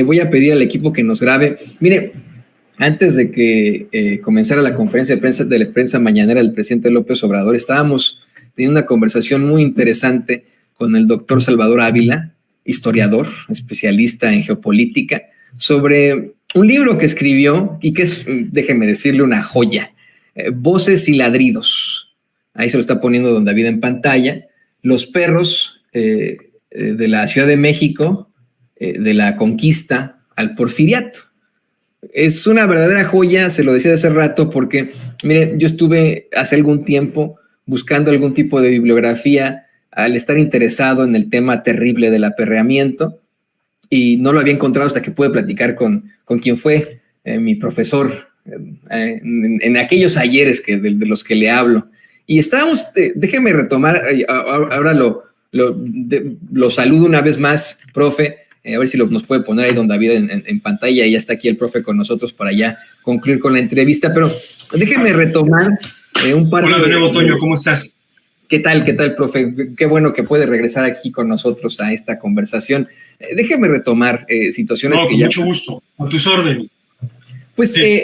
Voy a pedir al equipo que nos grabe. Mire, antes de que comenzara la conferencia de prensa mañanera del presidente López Obrador, estábamos teniendo una conversación muy interesante con el doctor Salvador Ávila, historiador, especialista en geopolítica, sobre un libro que escribió y que es, déjeme decirle, una joya, Voces y Ladridos. Ahí se lo está poniendo don David en pantalla. Los perros de la Ciudad de México, de la conquista al porfiriato. Es una verdadera joya, se lo decía hace rato, porque, mire, yo estuve hace algún tiempo buscando algún tipo de bibliografía al estar interesado en el tema terrible del aperreamiento y no lo había encontrado hasta que pude platicar con quien fue mi profesor en aquellos ayeres de los que le hablo. Y estábamos, déjeme retomar, ahora lo saludo una vez más, profe. A ver si nos puede poner ahí don David en pantalla. Ya está aquí el profe con nosotros para ya concluir con la entrevista, pero déjeme retomar un par de... Hola de nuevo, Toño, ¿cómo estás? ¿Qué tal, profe? Qué bueno que puede regresar aquí con nosotros a esta conversación. Déjeme retomar situaciones que con mucho gusto, a tus órdenes. Pues sí.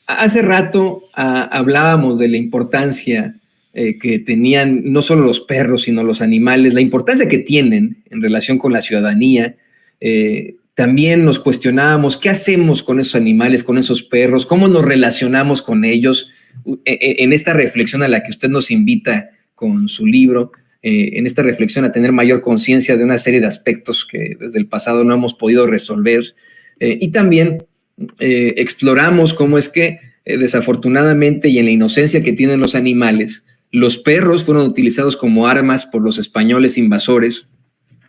Hace rato hablábamos de la importancia que tenían no solo los perros, sino los animales, la importancia que tienen en relación con la ciudadanía. También nos cuestionábamos qué hacemos con esos animales, con esos perros, cómo nos relacionamos con ellos en esta reflexión a la que usted nos invita con su libro, en esta reflexión a tener mayor conciencia de una serie de aspectos que desde el pasado no hemos podido resolver, y también exploramos cómo es que desafortunadamente y en la inocencia que tienen los animales, los perros fueron utilizados como armas por los españoles invasores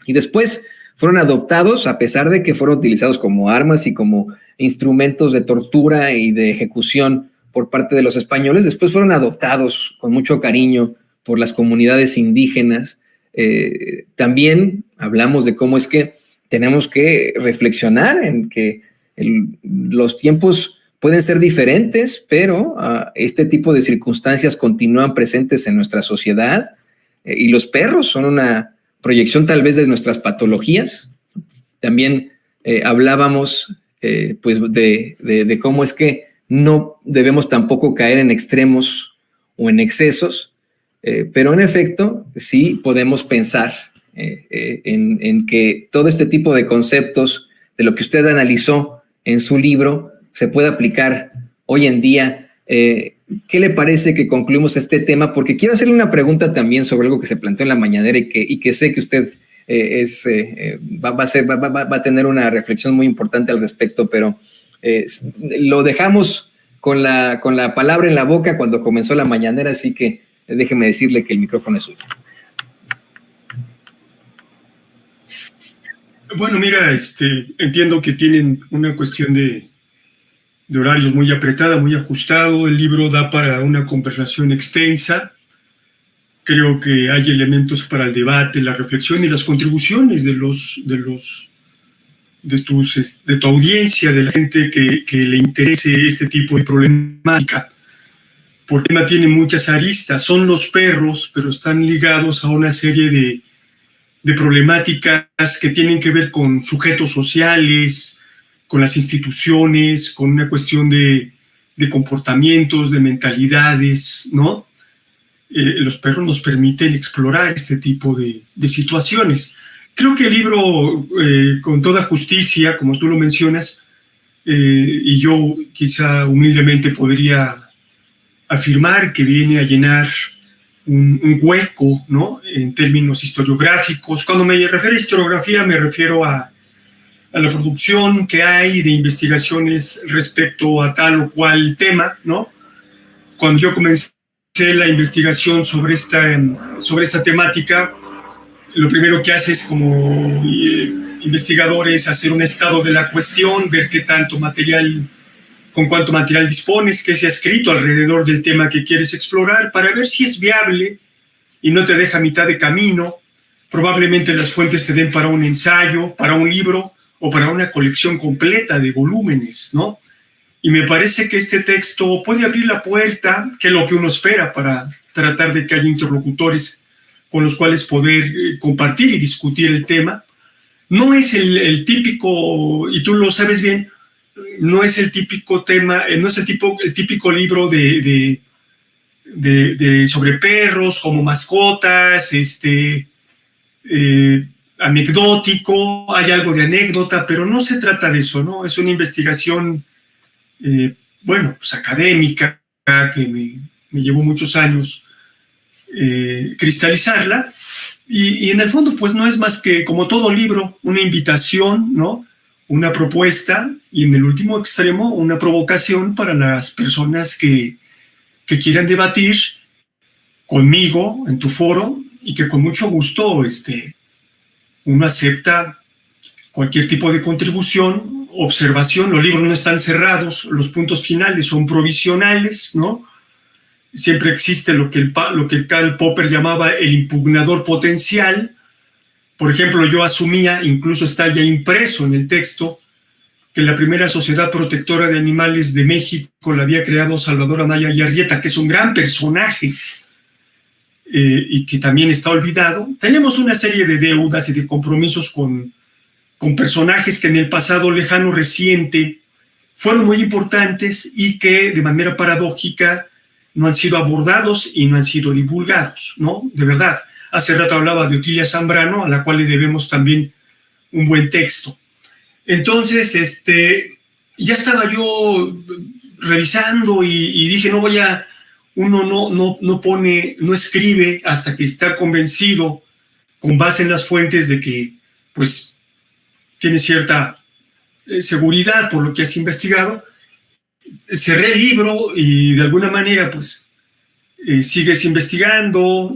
y después fueron adoptados, a pesar de que fueron utilizados como armas y como instrumentos de tortura y de ejecución por parte de los españoles. Después fueron adoptados con mucho cariño por las comunidades indígenas. También hablamos de cómo es que tenemos que reflexionar en que los tiempos pueden ser diferentes, pero este tipo de circunstancias continúan presentes en nuestra sociedad, y los perros son una proyección tal vez de nuestras patologías. También hablábamos pues de cómo es que no debemos tampoco caer en extremos o en excesos, pero en efecto sí podemos pensar en que todo este tipo de conceptos de lo que usted analizó en su libro se puede aplicar hoy en día. ¿Qué le parece que concluimos este tema? Porque quiero hacerle una pregunta también sobre algo que se planteó en la mañanera y que sé que usted va a tener una reflexión muy importante al respecto, pero lo dejamos con la palabra en la boca cuando comenzó la mañanera, así que déjeme decirle que el micrófono es suyo. Bueno, mira, entiendo que tienen una cuestión de horarios muy apretada, muy ajustado. El libro da para una conversación extensa. Creo que hay elementos para el debate, la reflexión y las contribuciones de tu audiencia, de la gente que le interese este tipo de problemática. Porque el tema tiene muchas aristas. Son los perros, pero están ligados a una serie de problemáticas que tienen que ver con sujetos sociales, con las instituciones, con una cuestión de comportamientos, de mentalidades, ¿no? Los perros nos permiten explorar este tipo de situaciones. Creo que el libro, con toda justicia, como tú lo mencionas, y yo quizá humildemente podría afirmar que viene a llenar un hueco, ¿no?, en términos historiográficos. Cuando me refiero a historiografía, me refiero a la producción que hay de investigaciones respecto a tal o cual tema, ¿no? Cuando yo comencé la investigación sobre esta temática, lo primero que haces como investigador es hacer un estado de la cuestión, ver con cuánto material dispones, qué se ha escrito alrededor del tema que quieres explorar, para ver si es viable y no te deja a mitad de camino. Probablemente las fuentes te den para un ensayo, para un libro o para una colección completa de volúmenes, ¿no? Y me parece que este texto puede abrir la puerta, que es lo que uno espera, para tratar de que haya interlocutores con los cuales poder compartir y discutir el tema. no es el típico, y tú lo sabes bien, no es el típico tema, no es el típico libro sobre perros como mascotas, anecdótico, hay algo de anécdota, pero no se trata de eso, ¿no? Es una investigación, pues académica, que me llevó muchos años cristalizarla, y en el fondo pues no es más que, como todo libro, una invitación, ¿no? Una propuesta, y en el último extremo una provocación para las personas que quieran debatir conmigo en tu foro, y que con mucho gusto uno acepta cualquier tipo de contribución, observación. Los libros no están cerrados, los puntos finales son provisionales, ¿no? Siempre existe lo que Karl Popper llamaba el impugnador potencial. Por ejemplo, yo asumía, incluso está ya impreso en el texto, que la primera sociedad protectora de animales de México la había creado Salvador Anaya y Arrieta, que es un gran personaje y que también está olvidado. Tenemos una serie de deudas y de compromisos con personajes que en el pasado lejano reciente fueron muy importantes y que de manera paradójica no han sido abordados y no han sido divulgados, ¿no? De verdad. Hace rato hablaba de Otilia Zambrano, a la cual le debemos también un buen texto. Entonces, ya estaba yo revisando y dije, uno no escribe hasta que está convencido, con base en las fuentes, de que, pues, tiene cierta seguridad por lo que has investigado. Cerré el libro y de alguna manera, pues, sigues investigando,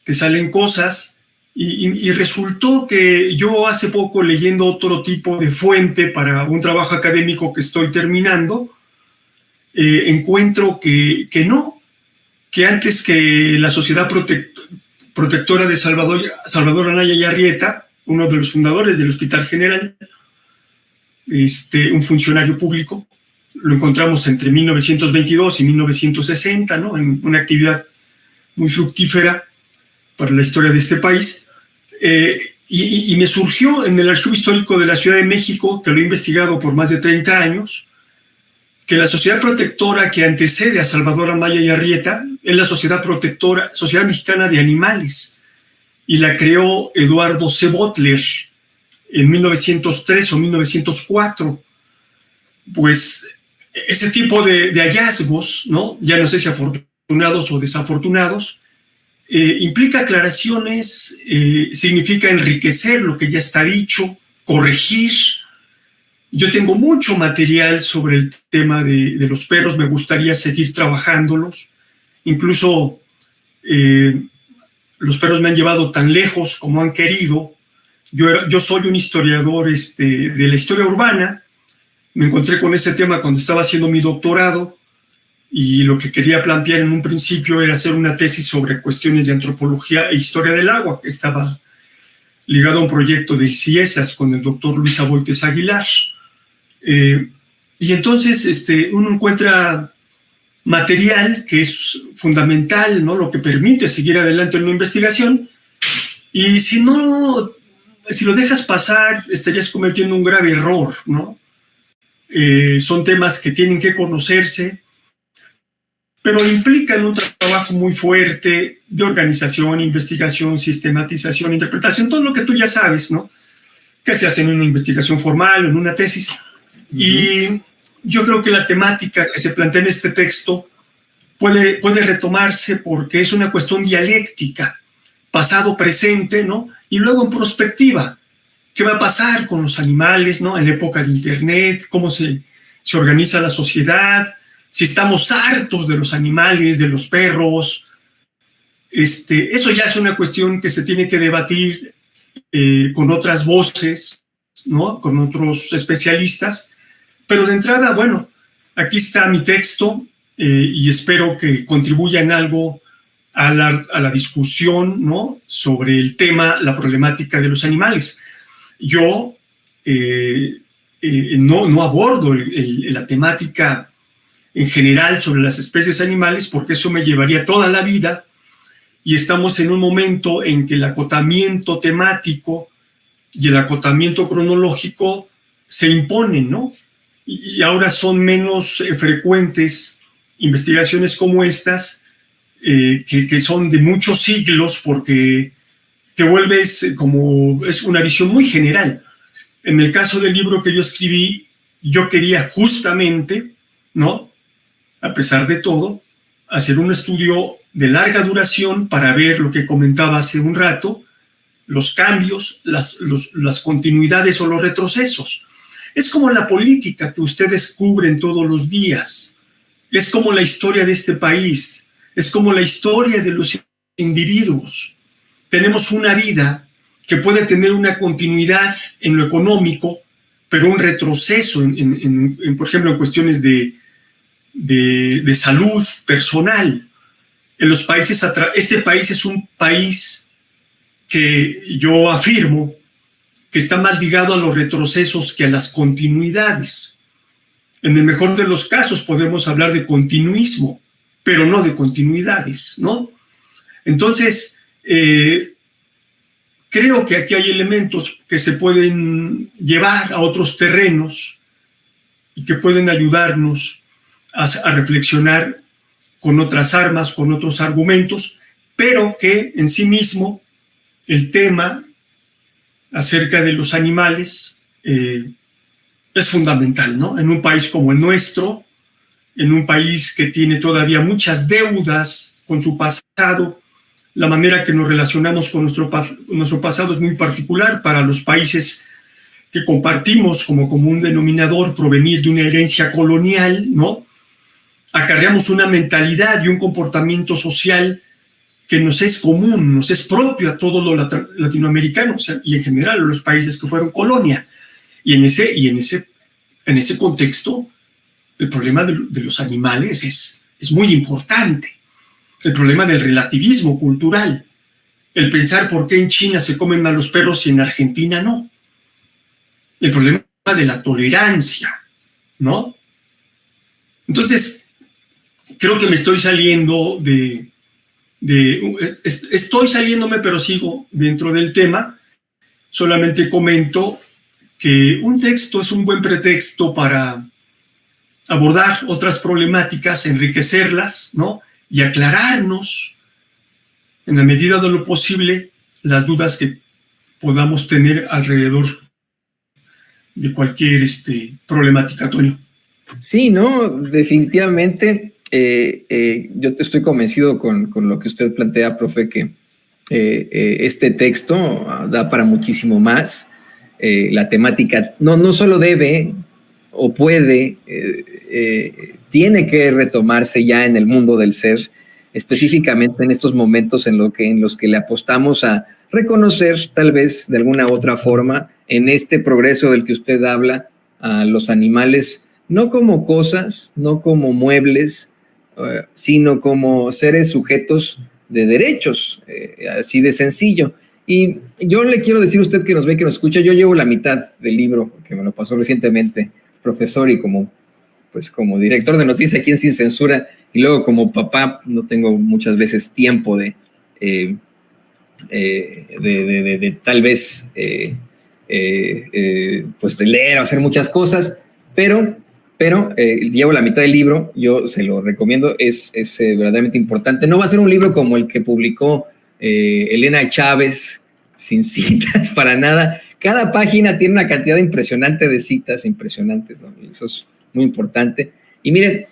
te salen cosas, y resultó que yo hace poco, leyendo otro tipo de fuente para un trabajo académico que estoy terminando, encuentro que antes que la Sociedad Protectora de Salvador Anaya y Arrieta, uno de los fundadores del Hospital General, un funcionario público, lo encontramos entre 1922 y 1960, ¿no? En una actividad muy fructífera para la historia de este país, y me surgió en el Archivo Histórico de la Ciudad de México, que lo he investigado por más de 30 años, que la sociedad protectora que antecede a Salvador Anaya y Arrieta es la Sociedad Mexicana de Animales, y la creó Eduardo C. Butler en 1903 o 1904. Pues ese tipo de hallazgos, ¿no? Ya no sé si afortunados o desafortunados, implica aclaraciones, significa enriquecer lo que ya está dicho, corregir. Yo tengo mucho material sobre el tema de los perros, me gustaría seguir trabajándolos. Incluso los perros me han llevado tan lejos como han querido. Yo soy un historiador de la historia urbana. Me encontré con ese tema cuando estaba haciendo mi doctorado, y lo que quería plantear en un principio era hacer una tesis sobre cuestiones de antropología e historia del agua, que estaba ligado a un proyecto de CIESAS con el doctor Luis Aboites Aguilar. Y entonces uno encuentra material que es fundamental, ¿no? Lo que permite seguir adelante en una investigación, y si lo dejas pasar, estarías cometiendo un grave error, ¿no? Son temas que tienen que conocerse, pero implican un trabajo muy fuerte de organización, investigación, sistematización, interpretación, todo lo que tú ya sabes, ¿no? Que se hace en una investigación formal, en una tesis. Y yo creo que la temática que se plantea en este texto puede retomarse, porque es una cuestión dialéctica, pasado, presente, ¿no? Y luego en prospectiva. ¿Qué va a pasar con los animales, ¿no? En la época de Internet, cómo se organiza la sociedad, si estamos hartos de los animales, de los perros. Eso ya es una cuestión que se tiene que debatir con otras voces, ¿no? Con otros especialistas. Pero de entrada, bueno, aquí está mi texto, y espero que contribuya en algo a la discusión, ¿no? Sobre el tema, la problemática de los animales. Yo no abordo la temática en general sobre las especies animales, porque eso me llevaría toda la vida, y estamos en un momento en que el acotamiento temático y el acotamiento cronológico se imponen, ¿no? Y ahora son menos frecuentes investigaciones como estas, que son de muchos siglos, porque te vuelves como, es una visión muy general. En el caso del libro que yo escribí, yo quería justamente, ¿no?, a pesar de todo, hacer un estudio de larga duración para ver lo que comentaba hace un rato, los cambios, las continuidades o los retrocesos. Es como la política que ustedes cubren todos los días. Es como la historia de este país. Es como la historia de los individuos. Tenemos una vida que puede tener una continuidad en lo económico, pero un retroceso, por ejemplo, en cuestiones de salud personal. En los países, este país es un país que yo afirmo que está más ligado a los retrocesos que a las continuidades. En el mejor de los casos podemos hablar de continuismo, pero no de continuidades, ¿no? Entonces, creo que aquí hay elementos que se pueden llevar a otros terrenos y que pueden ayudarnos a reflexionar con otras armas, con otros argumentos, pero que en sí mismo el tema acerca de los animales es fundamental, ¿no? En un país como el nuestro, en un país que tiene todavía muchas deudas con su pasado, la manera que nos relacionamos con nuestro pasado es muy particular para los países que compartimos como común denominador provenir de una herencia colonial, ¿no? Acarreamos una mentalidad y un comportamiento social que nos es común, nos es propio a todos los latinoamericanos, o sea, y en general a los países que fueron colonia. Y en ese contexto, el problema de los animales es muy importante. El problema del relativismo cultural, el pensar por qué en China se comen a los perros y en Argentina no. El problema de la tolerancia, ¿no? Entonces, creo que me estoy saliendo estoy saliéndome, pero sigo dentro del tema. Solamente comento que un texto es un buen pretexto para abordar otras problemáticas, enriquecerlas, ¿no?, y aclararnos, en la medida de lo posible, las dudas que podamos tener alrededor de cualquier problemática, Antonio. Sí, no, definitivamente. Yo estoy convencido con lo que usted plantea, profe, que este texto da para muchísimo más. La temática no solo debe o puede, tiene que retomarse ya en el mundo del ser, específicamente en estos momentos en los que le apostamos a reconocer, tal vez de alguna otra forma, en este progreso del que usted habla, a los animales, no como cosas, no como muebles, sino como seres sujetos de derechos, así de sencillo. Y yo le quiero decir a usted que nos ve, que nos escucha, yo llevo la mitad del libro, que me lo pasó recientemente, profesor, y como director de noticias aquí en Sin Censura, y luego como papá, no tengo muchas veces tiempo de tal vez pues de leer o hacer muchas cosas, pero llevo la mitad del libro, yo se lo recomiendo, es verdaderamente importante. No va a ser un libro como el que publicó Elena Chávez, sin citas para nada. Cada página tiene una cantidad impresionante de citas, impresionantes, ¿no? Eso es muy importante. Y miren,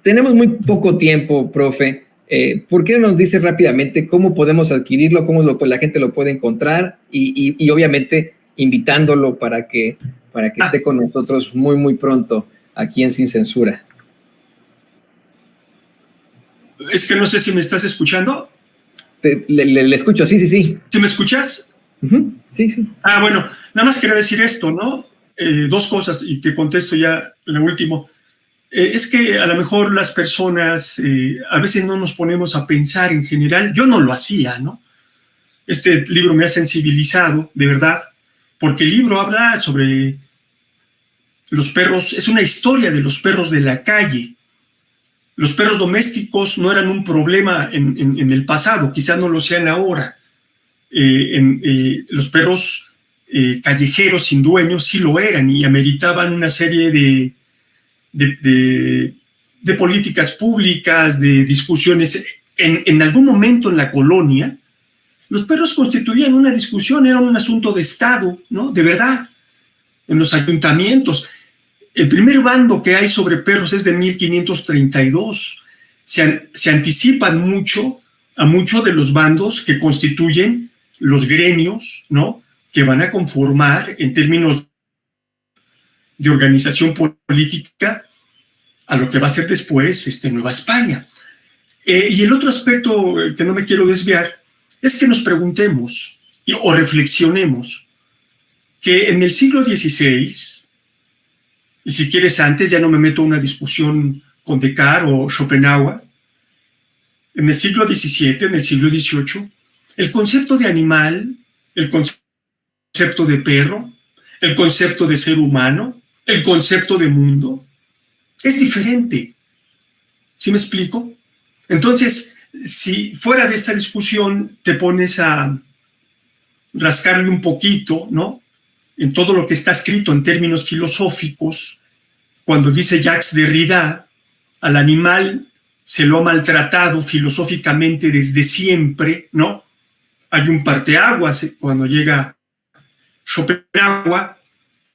tenemos muy poco tiempo, profe. ¿Por qué no nos dice rápidamente cómo podemos adquirirlo, cómo la gente lo puede encontrar y obviamente invitándolo para que esté con nosotros muy, muy pronto aquí en Sin Censura? Es que no sé si me estás escuchando. Le escucho, sí. ¿Sí me escuchas? Uh-huh. Sí. Bueno, nada más quería decir esto, ¿no? Dos cosas y te contesto ya lo último. Es que a lo mejor las personas a veces no nos ponemos a pensar en general. Yo no lo hacía, ¿no? Este libro me ha sensibilizado, de verdad, porque el libro habla sobre los perros, es una historia de los perros de la calle. Los perros domésticos no eran un problema en el pasado, quizás no lo sean ahora. Los perros callejeros sin dueños, sí lo eran y ameritaban una serie de políticas públicas, de discusiones. En algún momento en la colonia, los perros constituían una discusión, era un asunto de Estado, ¿no? De verdad, en los ayuntamientos. El primer bando que hay sobre perros es de 1532. Se anticipan mucho a muchos de los bandos que constituyen los gremios, ¿no? Que van a conformar en términos de organización política a lo que va a ser después Nueva España. Y el otro aspecto que no me quiero desviar es que nos preguntemos o reflexionemos que en el siglo XVI, y si quieres antes, ya no me meto en una discusión con Descartes o Schopenhauer, en el siglo XVII, en el siglo XVIII, el concepto de animal, el concepto de perro, el concepto de ser humano, el concepto de mundo, es diferente. ¿Sí me explico? Entonces, si fuera de esta discusión te pones a rascarle un poquito, ¿no?, en todo lo que está escrito en términos filosóficos, cuando dice Jacques Derrida, al animal se lo ha maltratado filosóficamente desde siempre, ¿no? Hay un parteaguas cuando llega Schopenhauer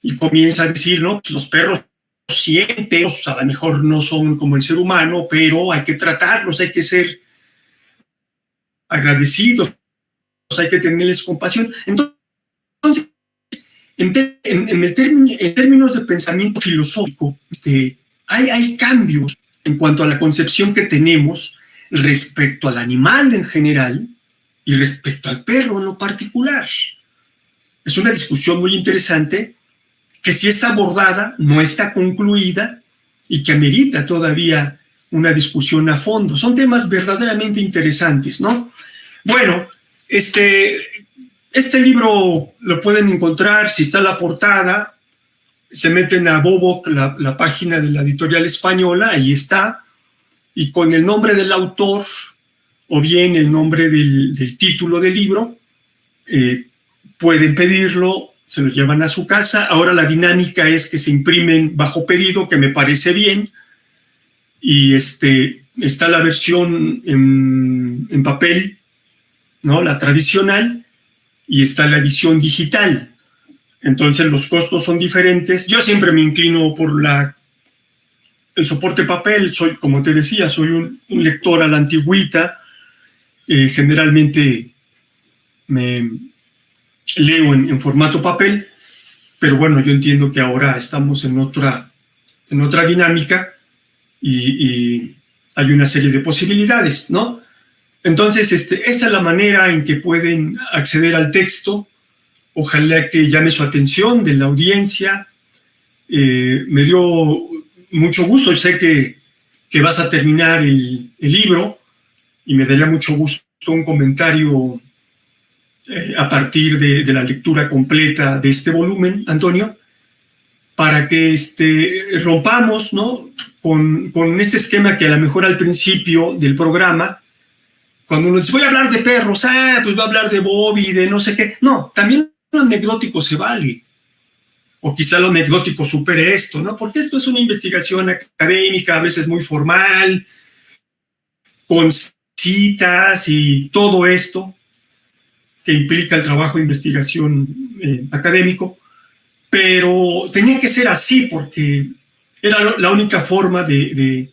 y comienza a decir, ¿no?, los perros sienten, a lo mejor no son como el ser humano, pero hay que tratarlos, hay que ser agradecidos, hay que tenerles compasión. Entonces, en términos de pensamiento filosófico, hay cambios en cuanto a la concepción que tenemos respecto al animal en general y respecto al perro en lo particular. Es una discusión muy interesante que sí está abordada, no está concluida y que amerita todavía una discusión a fondo. Son temas verdaderamente interesantes, ¿no? Bueno, este libro lo pueden encontrar, si está la portada, se meten a Boboc, la página de la editorial española, ahí está, y con el nombre del autor o bien el nombre del título del libro, pueden pedirlo, se lo llevan a su casa. Ahora la dinámica es que se imprimen bajo pedido, que me parece bien, y está la versión en papel, ¿no?, la tradicional, y está la edición digital. Entonces los costos son diferentes. Yo siempre me inclino por el soporte papel. Como te decía, soy un lector a la antigüita. Generalmente me leo en formato papel, pero bueno, yo entiendo que ahora estamos en otra dinámica y hay una serie de posibilidades, ¿no? Entonces, esa es la manera en que pueden acceder al texto. Ojalá que llame su atención de la audiencia. Me dio mucho gusto. Yo sé que vas a terminar el libro y me daría mucho gusto un comentario a partir de la lectura completa de este volumen, Antonio, para que rompamos, ¿no?, con este esquema que a lo mejor al principio del programa, cuando uno dice, voy a hablar de perros, pues voy a hablar de Bobby, de no sé qué. No, también lo anecdótico se vale. O quizá lo anecdótico supere esto, ¿no? Porque esto es una investigación académica, a veces muy formal, con citas y todo esto que implica el trabajo de investigación académico, pero tenía que ser así porque era la única forma de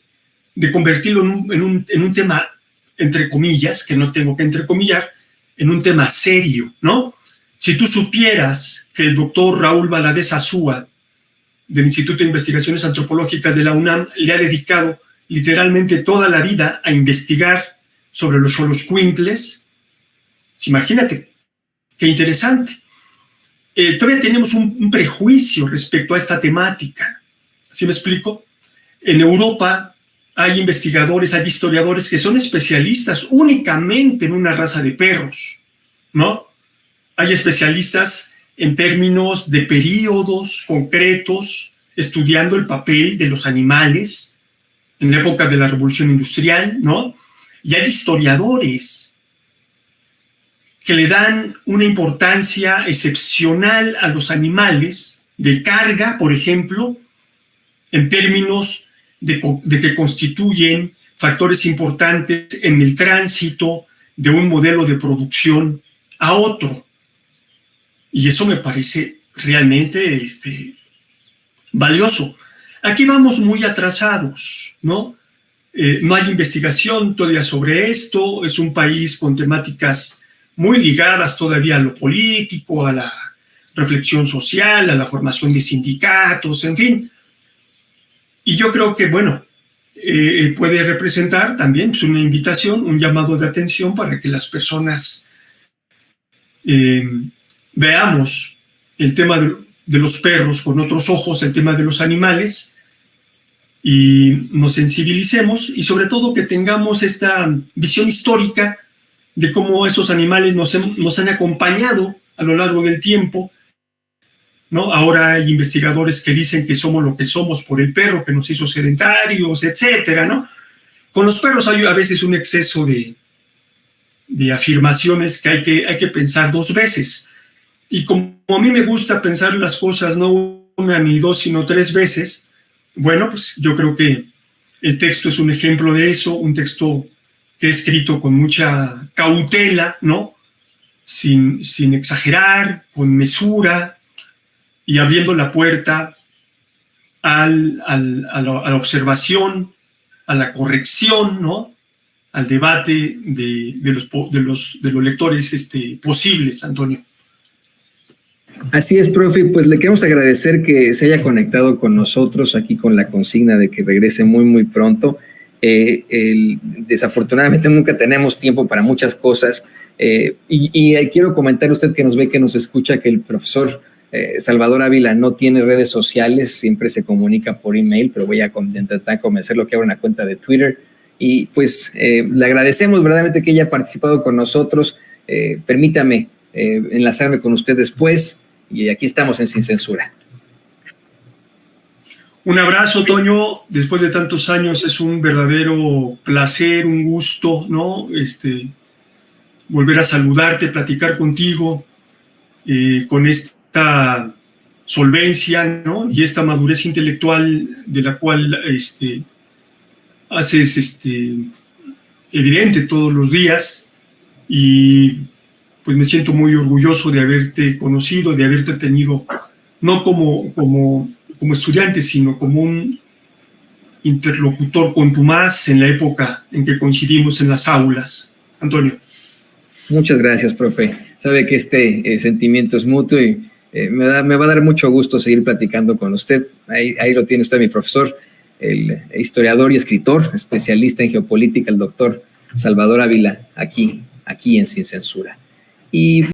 convertirlo en un tema, entre comillas, que no tengo que entrecomillar, en un tema serio, ¿no? Si tú supieras que el doctor Raúl Valadez Azúa, del Instituto de Investigaciones Antropológicas de la UNAM, le ha dedicado literalmente toda la vida a investigar sobre los xoloitzcuintles, imagínate, qué interesante. Todavía tenemos un prejuicio respecto a esta temática, ¿sí me explico? En Europa hay investigadores, hay historiadores que son especialistas únicamente en una raza de perros, ¿no? Hay especialistas en términos de períodos concretos, estudiando el papel de los animales en la época de la Revolución Industrial, ¿no? Y hay historiadores que le dan una importancia excepcional a los animales de carga, por ejemplo, en términos de que constituyen factores importantes en el tránsito de un modelo de producción a otro. Y eso me parece realmente valioso. Aquí vamos muy atrasados, ¿no? No hay investigación todavía sobre esto. Es un país con temáticas muy ligadas todavía a lo político, a la reflexión social, a la formación de sindicatos, en fin. Y yo creo que, bueno, puede representar también pues, una invitación, un llamado de atención para que las personas veamos el tema de los perros con otros ojos, el tema de los animales, y nos sensibilicemos y sobre todo que tengamos esta visión histórica de cómo esos animales nos han acompañado a lo largo del tiempo, ¿no? Ahora hay investigadores que dicen que somos lo que somos por el perro que nos hizo sedentarios, etcétera, ¿no? Con los perros hay a veces un exceso de afirmaciones que hay que pensar dos veces. Y como a mí me gusta pensar las cosas no una ni dos, sino tres veces, bueno, pues yo creo que el texto es un ejemplo de eso, un texto que he escrito con mucha cautela, ¿no? Sin exagerar, con mesura y abriendo la puerta a la observación, a la corrección, ¿no? Al debate de los lectores posibles, Antonio. Así es, profe, pues le queremos agradecer que se haya conectado con nosotros aquí con la consigna de que regrese muy, muy pronto. Desafortunadamente nunca tenemos tiempo para muchas cosas y quiero comentar a usted que nos ve, que nos escucha, que el profesor Salvador Ávila no tiene redes sociales, siempre se comunica por email, pero voy a intentar convencerlo que abra una cuenta de Twitter y pues le agradecemos verdaderamente que haya participado con nosotros. Permítame enlazarme con usted después y aquí estamos en Sin Censura. Un abrazo, Toño. Después de tantos años es un verdadero placer, un gusto, ¿no? Volver a saludarte, platicar contigo con esta solvencia, ¿no? Y esta madurez intelectual de la cual haces evidente todos los días. Y pues me siento muy orgulloso de haberte conocido, de haberte tenido, no como estudiante, sino como un interlocutor contumaz en la época en que coincidimos en las aulas. Antonio. Muchas gracias, profe. Sabe que este sentimiento es mutuo y me va a dar mucho gusto seguir platicando con usted. Ahí lo tiene usted, mi profesor, el historiador y escritor, especialista en geopolítica, el doctor Salvador Ávila, aquí en Sin Censura. Y